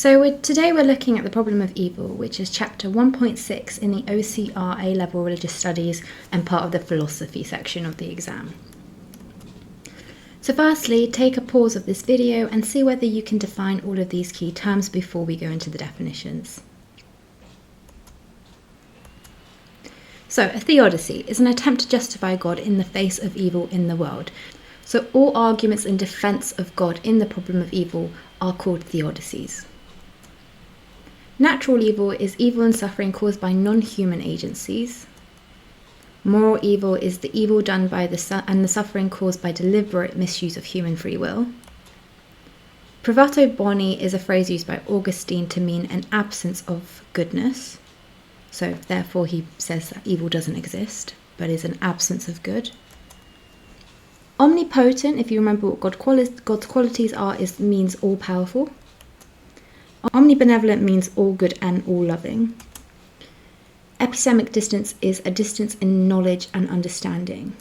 Today we're looking at the problem of evil, which is chapter 1.6 in the OCR ALevel Religious Studies and part of the philosophy section of the exam. So firstly, take a pause of this video and see whether you can define all of these key terms before we go into the definitions. So a theodicy is an attempt to justify God in the face of evil in the world. So all arguments in defense of God in the problem of evil are called theodicies. Natural evil is evil and suffering caused by non-human agencies. Moral evil is the evil done by the suffering caused by deliberate misuse of human free will. Privato boni is a phrase used by Augustine to mean an absence of goodness. So therefore he says that evil doesn't exist, but is an absence of good. Omnipotent, if you remember what God's qualities are, means all-powerful. Omnibenevolent means all good and all loving. Epistemic distance is a distance in knowledge and understanding.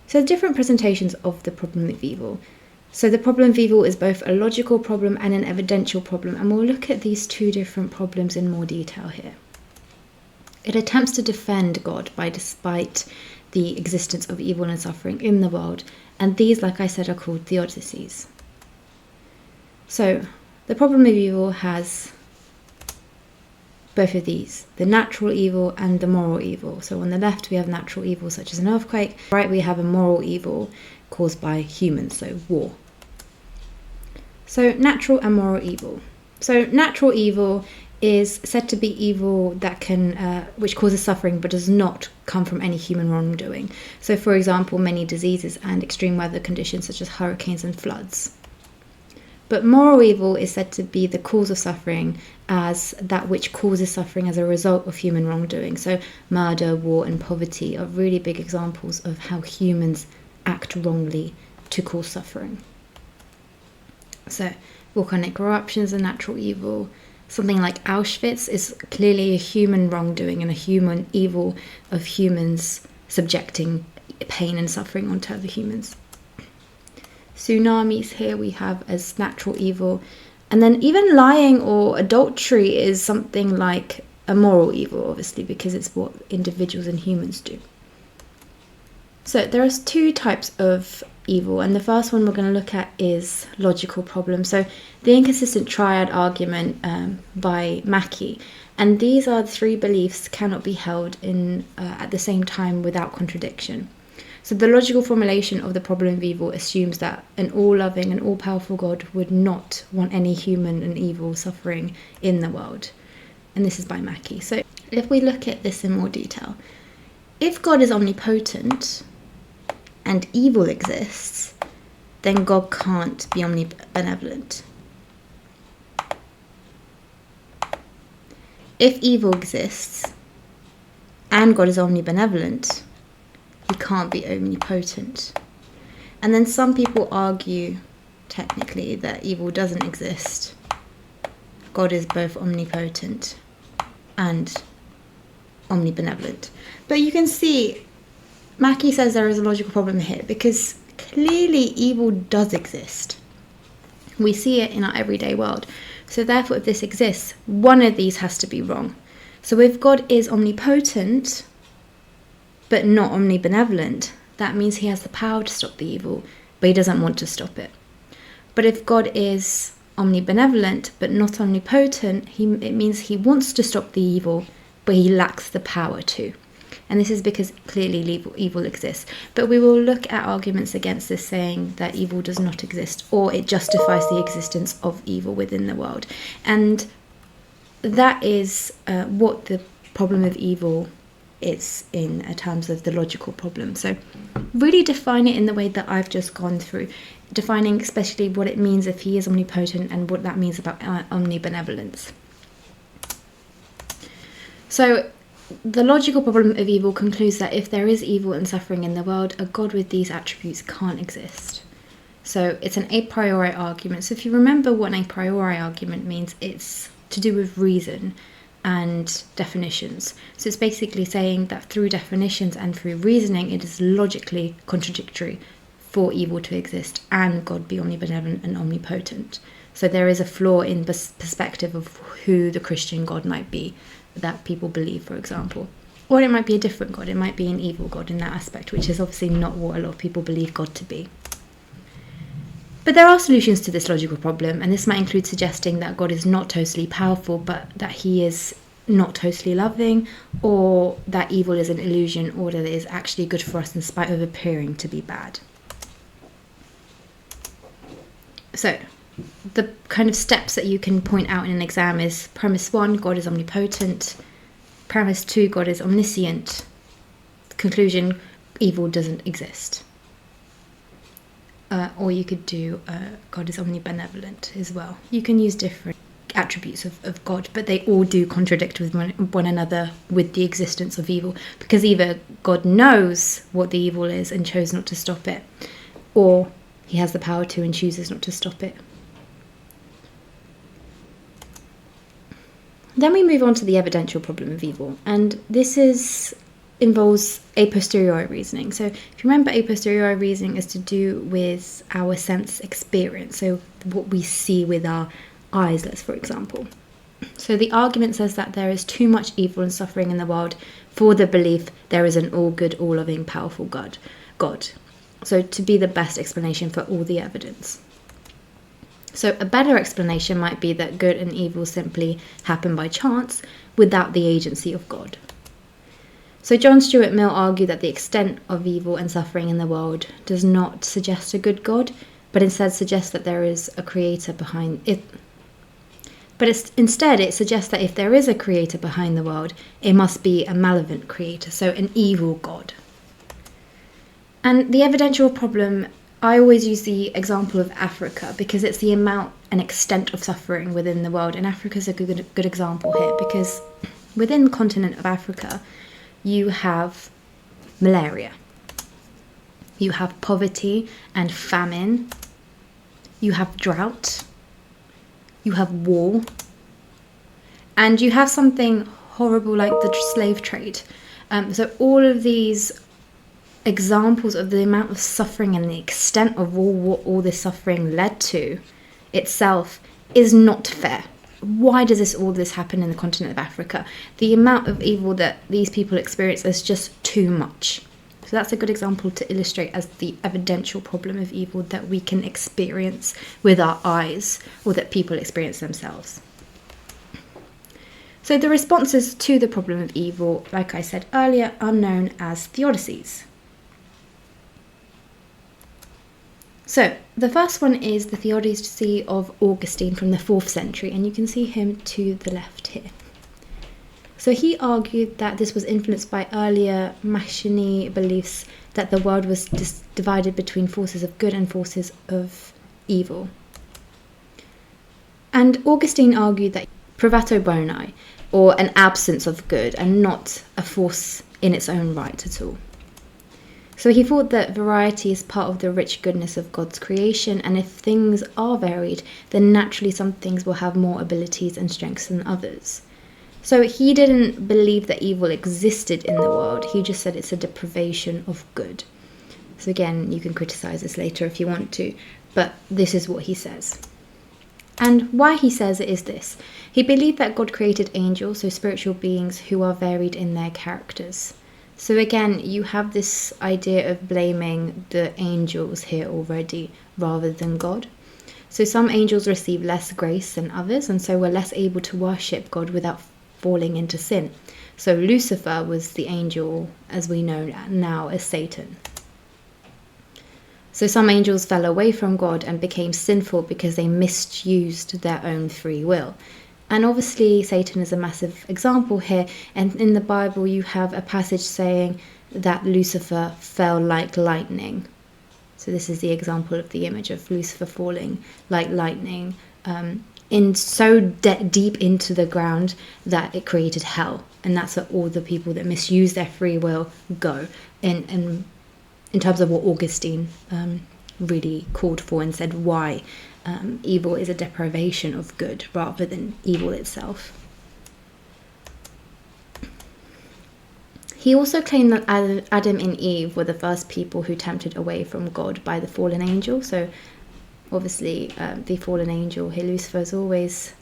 So different presentations of the problem of evil. So the problem of evil is both a logical problem and an evidential problem, and we'll look at these two different problems in more detail here. It attempts to defend God despite the existence of evil and suffering in the world, and these, like I said, are called theodicies. So the problem of evil has both of these, the natural evil and the moral evil. So on the left we have natural evil such as an earthquake, right we have a moral evil caused by humans, so war. So natural and moral evil. So natural evil is said to be evil that which causes suffering but does not come from any human wrongdoing. So for example, many diseases and extreme weather conditions such as hurricanes and floods. But moral evil is said to be the cause of suffering as that which causes suffering as a result of human wrongdoing. So murder, war and poverty are really big examples of how humans act wrongly to cause suffering. So volcanic eruptions are natural evil. Something like Auschwitz is clearly a human wrongdoing and a human evil of humans subjecting pain and suffering onto other humans. Tsunamis here we have as natural evil, and then even lying or adultery is something like a moral evil, obviously, because it's what individuals and humans do. So there are two types of evil, and the first one we're going to look at is logical problems. So the inconsistent triad argument by Mackie, and these are the three beliefs cannot be held in at the same time without contradiction. So the logical formulation of the problem of evil assumes that an all-loving and all-powerful God would not want any human and evil suffering in the world. And this is by Mackie. So if we look at this in more detail, if God is omnipotent and evil exists, then God can't be omnibenevolent. If evil exists and God is omnibenevolent, he can't be omnipotent. And then some people argue, technically, that evil doesn't exist. God is both omnipotent and omnibenevolent. But you can see, Mackie says there is a logical problem here, because clearly evil does exist. We see it in our everyday world. So therefore, if this exists, one of these has to be wrong. So if God is omnipotent, but not omnibenevolent, that means he has the power to stop the evil, but he doesn't want to stop it. But if God is omnibenevolent, but not omnipotent, it means he wants to stop the evil, but he lacks the power to. And this is because clearly evil exists. But we will look at arguments against this, saying that evil does not exist, or it justifies the existence of evil within the world. And that is what the problem of evil is in terms of the logical problem. So really define it in the way that I've just gone through, defining especially what it means if he is omnipotent and what that means about omnibenevolence. So the logical problem of evil concludes that if there is evil and suffering in the world, a God with these attributes can't exist. So it's an a priori argument. So if you remember what an a priori argument means, it's to do with reason and definitions. So it's basically saying that through definitions and through reasoning, it is logically contradictory for evil to exist and God be omnibenevolent and omnipotent. So there is a flaw in the perspective of who the Christian God might be that people believe, for example. Or it might be a different God. It might be an evil God in that aspect, which is obviously not what a lot of people believe God to be. But there are solutions to this logical problem, and this might include suggesting that God is not totally powerful, but that he is not totally loving, or that evil is an illusion, or that it is actually good for us in spite of appearing to be bad. So, the kind of steps that you can point out in an exam is premise 1, God is omnipotent. Premise 2, God is omniscient. Conclusion, evil doesn't exist. Or you could do God is omnibenevolent as well. You can use different attributes of God, but they all do contradict with one another with the existence of evil, because either God knows what the evil is and chose not to stop it, or he has the power to and chooses not to stop it. Then we move on to the evidential problem of evil, and this involves a posteriori reasoning. So if you remember, a posteriori reasoning is to do with our sense experience, so what we see with our eyes, for example. So the argument says that there is too much evil and suffering in the world for the belief there is an all-good, all-loving, powerful God. So to be the best explanation for all the evidence. So a better explanation might be that good and evil simply happen by chance without the agency of God. So John Stuart Mill argued that the extent of evil and suffering in the world does not suggest a good God, but instead suggests that there is a creator behind it. Instead it suggests that if there is a creator behind the world, it must be a malevolent creator, so an evil God. And the evidential problem, I always use the example of Africa because it's the amount and extent of suffering within the world. And Africa is a good example here, because within the continent of Africa, you have malaria, you have poverty and famine, you have drought, you have war, and you have something horrible like the slave trade. So all of these examples of the amount of suffering and the extent of what all this suffering led to itself is not fair. Why does all this happen in the continent of Africa? The amount of evil that these people experience is just too much. So that's a good example to illustrate as the evidential problem of evil that we can experience with our eyes, or that people experience themselves. So the responses to the problem of evil, like I said earlier, are known as theodicies. So the first one is the Theodicy of Augustine from the 4th century, and you can see him to the left here. So he argued that this was influenced by earlier Mackie beliefs that the world was divided between forces of good and forces of evil. And Augustine argued that privato boni, or an absence of good, and not a force in its own right at all. So he thought that variety is part of the rich goodness of God's creation, and if things are varied, then naturally some things will have more abilities and strengths than others. So he didn't believe that evil existed in the world, he just said it's a deprivation of good. So again, you can criticize this later if you want to, but this is what he says. And why he says it is this. He believed that God created angels, so spiritual beings who are varied in their characters. So again, you have this idea of blaming the angels here already rather than God. So some angels receive less grace than others, and so were less able to worship God without falling into sin. So Lucifer was the angel, as we know now as Satan. So some angels fell away from God and became sinful because they misused their own free will. And obviously Satan is a massive example here, and in the Bible you have a passage saying that Lucifer fell like lightning. So this is the example of the image of Lucifer falling like lightning, in so deep into the ground that it created hell. And that's where all the people that misuse their free will go, in terms of what Augustine really called for and said why evil is a deprivation of good rather than evil itself. He also claimed that Adam and Eve were the first people who tempted away from God by the fallen angel. So Obviously, the fallen angel, Lucifer, is always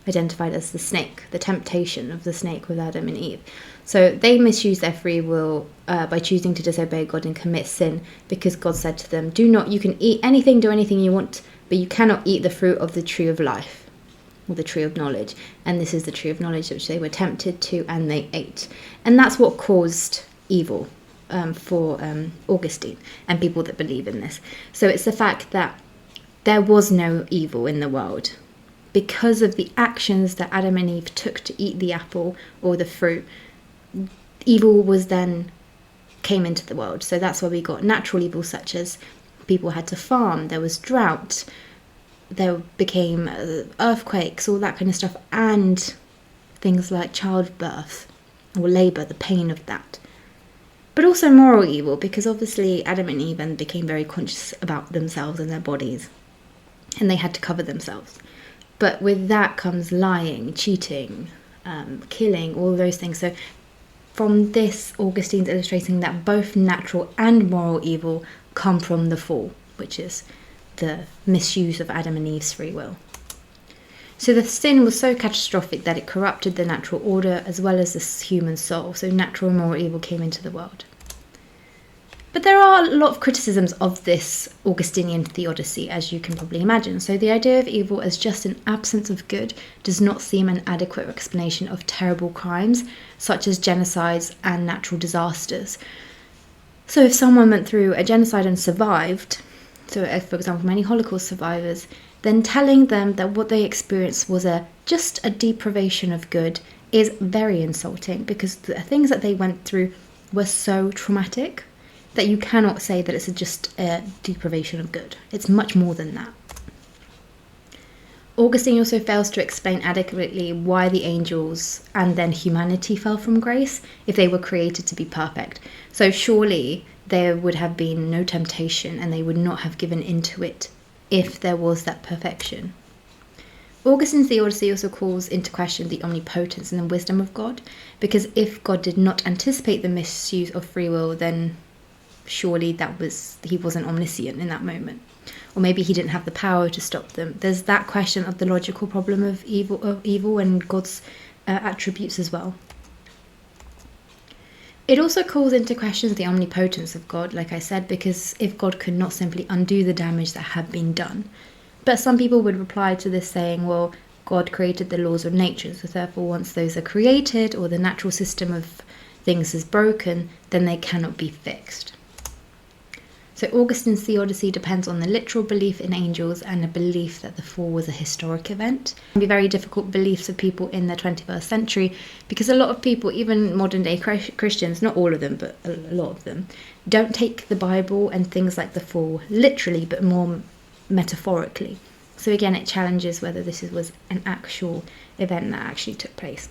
identified as the snake, the temptation of the snake with Adam and Eve. So they misused their free will by choosing to disobey God and commit sin, because God said to them, you can eat anything, do anything you want, but you cannot eat the fruit of the tree of life, or the tree of knowledge. And this is the tree of knowledge which they were tempted to, and they ate. And that's what caused evil for Augustine and people that believe in this. So it's the fact that there was no evil in the world. Because of the actions that Adam and Eve took to eat the apple or the fruit, evil came into the world. So that's why we got natural evil, such as people had to farm, there was drought, there became earthquakes, all that kind of stuff, and things like childbirth or labour, the pain of that. But also moral evil, because obviously Adam and Eve then became very conscious about themselves and their bodies, and they had to cover themselves. But with that comes lying, cheating, killing, all those things. So from this, Augustine's illustrating that both natural and moral evil come from the fall, which is the misuse of Adam and Eve's free will. So the sin was so catastrophic that it corrupted the natural order as well as the human soul. So natural and moral evil came into the world. But there are a lot of criticisms of this Augustinian theodicy, as you can probably imagine. So the idea of evil as just an absence of good does not seem an adequate explanation of terrible crimes, such as genocides and natural disasters. So if someone went through a genocide and survived, so if, for example, many Holocaust survivors, then telling them that what they experienced was just a deprivation of good is very insulting, because the things that they went through were so traumatic that you cannot say that it's just a deprivation of good. It's much more than that. Augustine also fails to explain adequately why the angels and then humanity fell from grace if they were created to be perfect. So surely there would have been no temptation and they would not have given into it if there was that perfection. Augustine's theodicy also calls into question the omnipotence and the wisdom of God, because if God did not anticipate the misuse of free will, then surely he wasn't omniscient in that moment, or maybe he didn't have the power to stop them. There's that question of the logical problem of evil and God's attributes as well. It also calls into question the omnipotence of God, like I said, because if God could not simply undo the damage that had been done. But some people would reply to this saying, well, God created the laws of nature, so therefore once those are created or the natural system of things is broken, then they cannot be fixed. So Augustine's theodicy depends on the literal belief in angels and a belief that the fall was a historic event. It can be very difficult beliefs of people in the 21st century, because a lot of people, even modern day Christians, not all of them, but a lot of them, don't take the Bible and things like the fall literally, but more metaphorically. So again, it challenges whether this was an actual event that actually took place.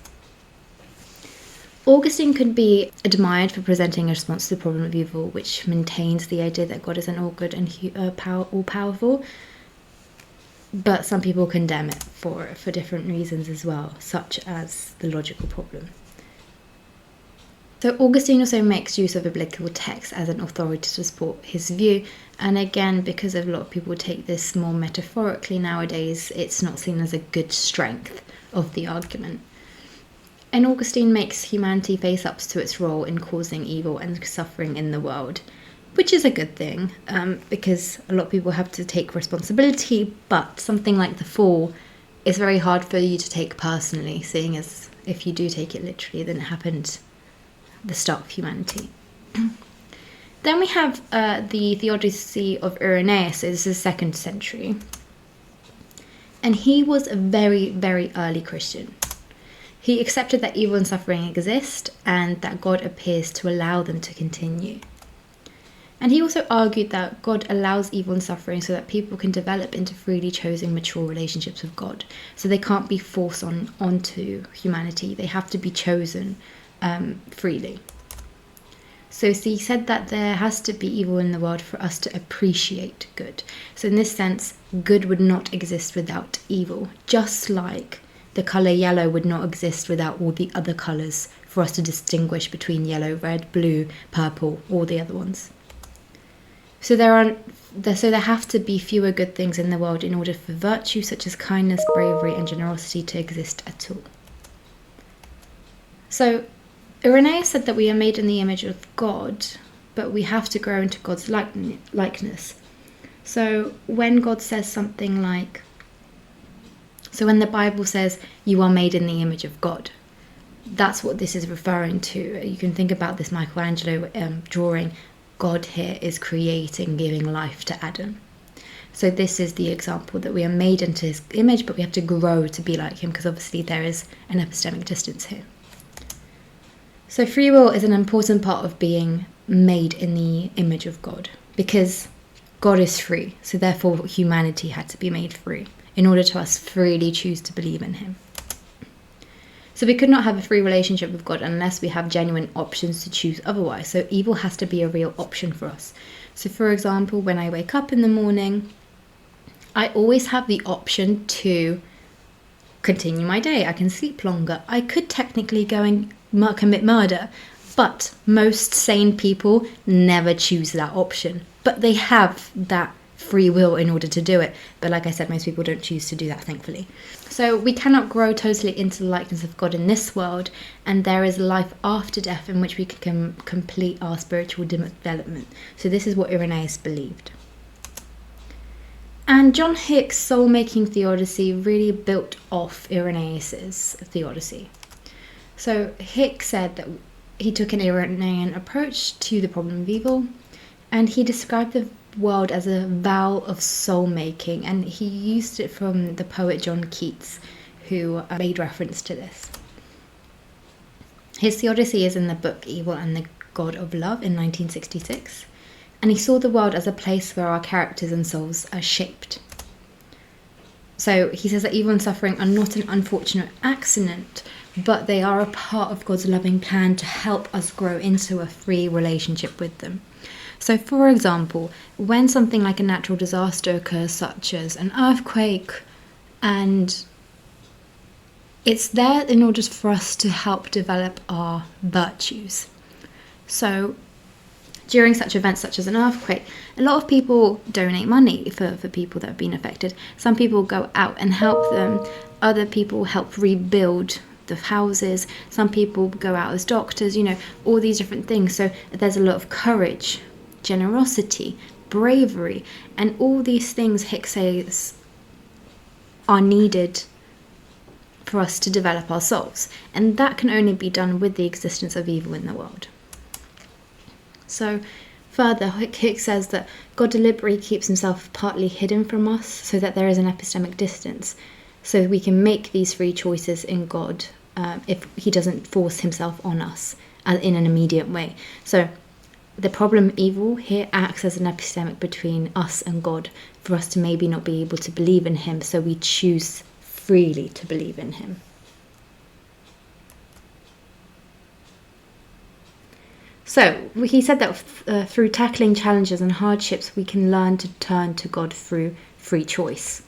Augustine could be admired for presenting a response to the problem of evil, which maintains the idea that God is an all-good and all-powerful, but some people condemn it for different reasons as well, such as the logical problem. So Augustine also makes use of biblical text as an authority to support his view, and again, because a lot of people take this more metaphorically nowadays, it's not seen as a good strength of the argument. And Augustine makes humanity face up to its role in causing evil and suffering in the world, which is a good thing, because a lot of people have to take responsibility, but something like the fall is very hard for you to take personally, seeing as if you do take it literally, then it happened at the start of humanity. Then we have the Theodicy of Irenaeus. So this is 2nd century. And he was a very, very early Christian. He accepted that evil and suffering exist and that God appears to allow them to continue. And he also argued that God allows evil and suffering so that people can develop into freely chosen, mature relationships with God. So they can't be forced onto humanity. They have to be chosen freely. So he said that there has to be evil in the world for us to appreciate good. So in this sense, good would not exist without evil, just like the colour yellow would not exist without all the other colours for us to distinguish between yellow, red, blue, purple, all the other ones. So there have to be fewer good things in the world in order for virtue such as kindness, bravery, and generosity to exist at all. So Irenaeus said that we are made in the image of God, but we have to grow into God's likeness. So when God says something like, so when the Bible says you are made in the image of God, that's what this is referring to. You can think about this Michelangelo drawing. God here is creating, giving life to Adam. So this is the example that we are made into his image, but we have to grow to be like him, because obviously there is an epistemic distance here. So free will is an important part of being made in the image of God, because God is free, so therefore humanity had to be made free in order to us freely choose to believe in him. So we could not have a free relationship with God unless we have genuine options to choose otherwise. So evil has to be a real option for us. So for example, when I wake up in the morning, I always have the option to continue my day. I can sleep longer. I could technically go and commit murder, but most sane people never choose that option. But they have that free will in order to do it. But like I said, most people don't choose to do that, thankfully. So we cannot grow totally into the likeness of God in this world, and there is life after death in which we can complete our spiritual development. So this is what Irenaeus believed. And John Hick's soul-making theodicy really built off Irenaeus's theodicy. So Hick said that he took an Irenaean approach to the problem of evil, and he described the world as a vow of soul-making, and he used it from the poet John Keats, who made reference to this. His theodicy is in the book Evil and the God of Love in 1966, and he saw the world as a place where our characters and souls are shaped. So he says that evil and suffering are not an unfortunate accident, but they are a part of God's loving plan to help us grow into a free relationship with them. So for example, when something like a natural disaster occurs, such as an earthquake, and it's there in order for us to help develop our virtues. So during such events such as an earthquake, a lot of people donate money for people that have been affected. Some people go out and help them. Other people help rebuild the houses. Some people go out as doctors, all these different things. So there's a lot of courage, generosity, bravery, and all these things Hick says are needed for us to develop our souls. And that can only be done with the existence of evil in the world. So further, Hick says that God deliberately keeps himself partly hidden from us so that there is an epistemic distance, so we can make these free choices in God if he doesn't force himself on us in an immediate way. So the problem evil here acts as an epistemic between us and God for us to maybe not be able to believe in him, so we choose freely to believe in him. So he said that through tackling challenges and hardships, we can learn to turn to God through free choice.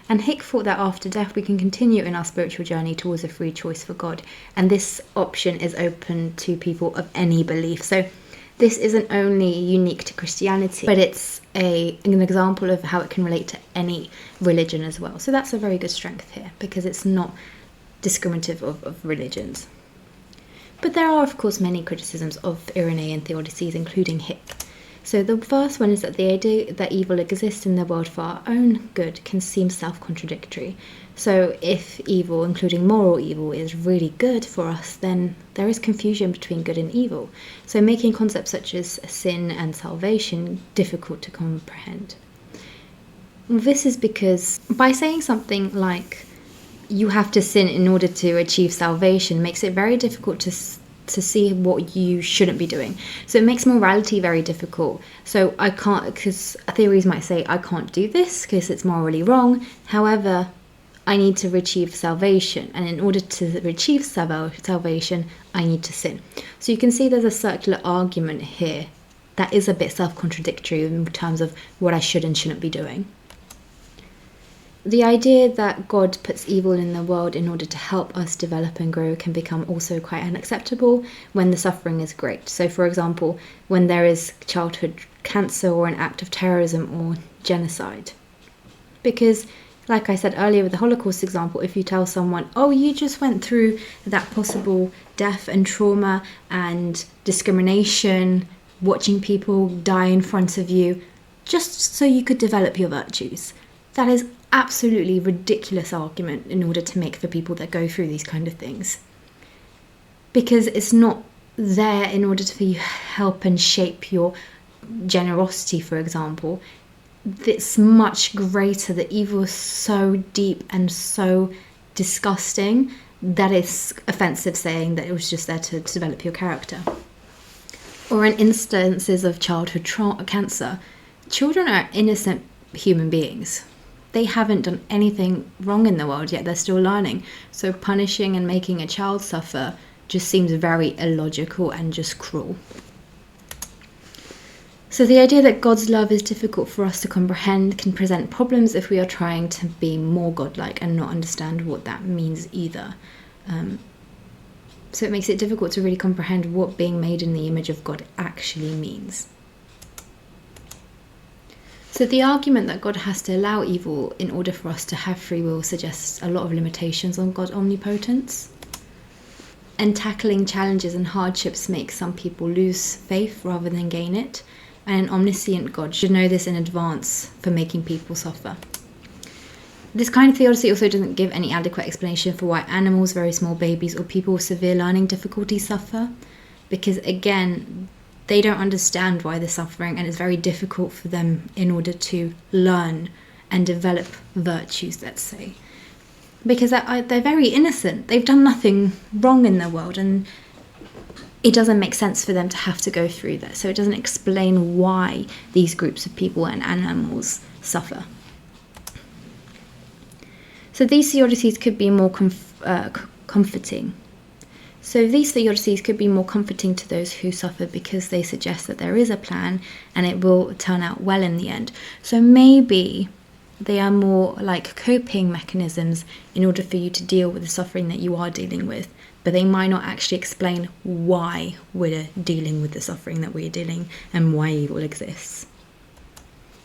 And Hick thought that after death we can continue in our spiritual journey towards a free choice for God. And this option is open to people of any belief. So this isn't only unique to Christianity, but it's an example of how it can relate to any religion as well. So that's a very good strength here, because it's not discriminative of religions. But there are, of course, many criticisms of Irenaean theodicies, including Hick. So the first one is that the idea that evil exists in the world for our own good can seem self-contradictory. So if evil, including moral evil, is really good for us, then there is confusion between good and evil. So making concepts such as sin and salvation difficult to comprehend. This is because by saying something like you have to sin in order to achieve salvation makes it very difficult to see what you shouldn't be doing. So it makes morality very difficult. So I can't, because theories might say I can't do this because it's morally wrong. However, I need to achieve salvation, and in order to achieve salvation, I need to sin. So you can see there's a circular argument here that is a bit self-contradictory in terms of what I should and shouldn't be doing. The idea that God puts evil in the world in order to help us develop and grow can become also quite unacceptable when the suffering is great. So, for example, when there is childhood cancer or an act of terrorism or genocide. Because, like I said earlier with the Holocaust example, if you tell someone, oh, you just went through that possible death and trauma and discrimination, watching people die in front of you, just so you could develop your virtues. That is absolutely ridiculous argument in order to make for people that go through these kind of things. Because it's not there in order to help and shape your generosity, for example. It's much greater. The evil is so deep and so disgusting that it's offensive saying that it was just there to develop your character. Or in instances of childhood cancer, children are innocent human beings. They haven't done anything wrong in the world, yet they're still learning. So punishing and making a child suffer just seems very illogical and just cruel. So the idea that God's love is difficult for us to comprehend can present problems if we are trying to be more godlike and not understand what that means either. So it makes it difficult to really comprehend what being made in the image of God actually means. So the argument that God has to allow evil in order for us to have free will suggests a lot of limitations on God's omnipotence. And tackling challenges and hardships makes some people lose faith rather than gain it. And an omniscient God should know this in advance for making people suffer. This kind of theodicy also doesn't give any adequate explanation for why animals, very small babies, or people with severe learning difficulties suffer. Because again, they don't understand why they're suffering, and it's very difficult for them in order to learn and develop virtues, let's say. Because they're very innocent. They've done nothing wrong in the world, and it doesn't make sense for them to have to go through that. So it doesn't explain why these groups of people and animals suffer. So these theodicies could be more comforting. So these theodicies could be more comforting to those who suffer because they suggest that there is a plan and it will turn out well in the end. So maybe they are more like coping mechanisms in order for you to deal with the suffering that you are dealing with, but they might not actually explain why we're dealing with the suffering that we're dealing and why evil exists.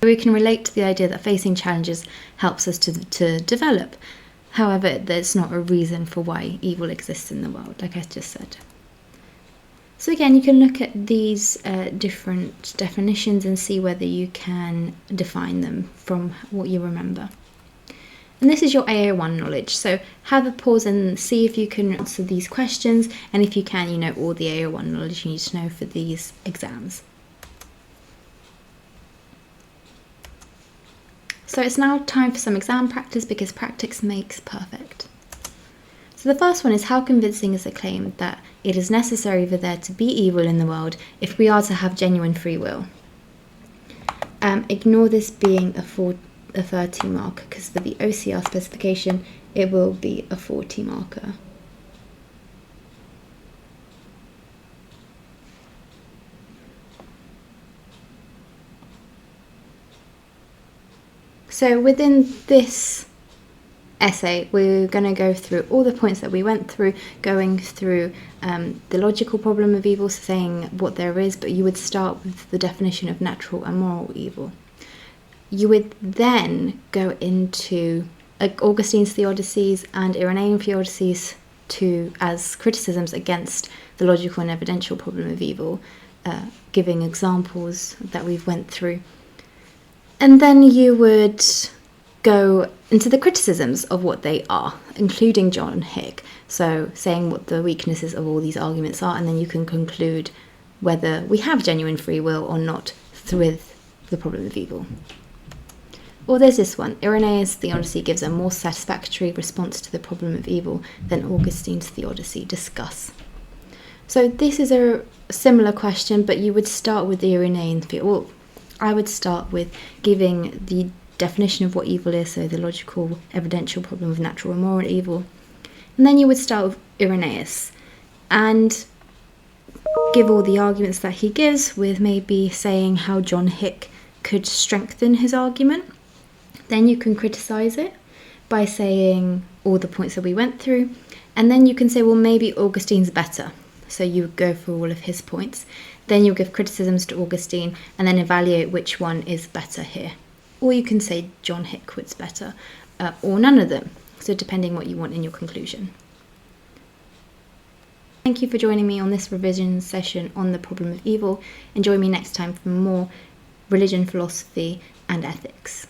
We can relate to the idea that facing challenges helps us to develop. However, there's not a reason for why evil exists in the world, like I just said. So again, you can look at these different definitions and see whether you can define them from what you remember. And this is your AO1 knowledge. So have a pause and see if you can answer these questions. And if you can, you know all the AO1 knowledge you need to know for these exams. So it's now time for some exam practice because practice makes perfect. So the first one is, how convincing is the claim that it is necessary for there to be evil in the world if we are to have genuine free will? Ignore this being a 30 marker because for the OCR specification it will be a 40 marker. So within this essay, we're going to go through all the points that we went through, going through the logical problem of evil, saying what there is, but you would start with the definition of natural and moral evil. You would then go into Augustine's Theodicies and Irenaean Theodicies as criticisms against the logical and evidential problem of evil, giving examples that we've went through. And then you would go into the criticisms of what they are, including John Hick. So saying what the weaknesses of all these arguments are, and then you can conclude whether we have genuine free will or not with the problem of evil. Or there's this one. Irenaeus' Theodicy gives a more satisfactory response to the problem of evil than Augustine's Theodicy. Discuss. So this is a similar question, but you would start with the Irenaean Theodicy. I would start with giving the definition of what evil is, so the logical, evidential problem of natural and moral evil. And then you would start with Irenaeus and give all the arguments that he gives, with maybe saying how John Hick could strengthen his argument. Then you can criticise it, by saying all the points that we went through, and then you can say, well, maybe Augustine's better. So you would go through all of his points. Then you'll give criticisms to Augustine and then evaluate which one is better here. Or you can say John Hick was better, or none of them. So depending what you want in your conclusion. Thank you for joining me on this revision session on the problem of evil, and join me next time for more religion, philosophy, and ethics.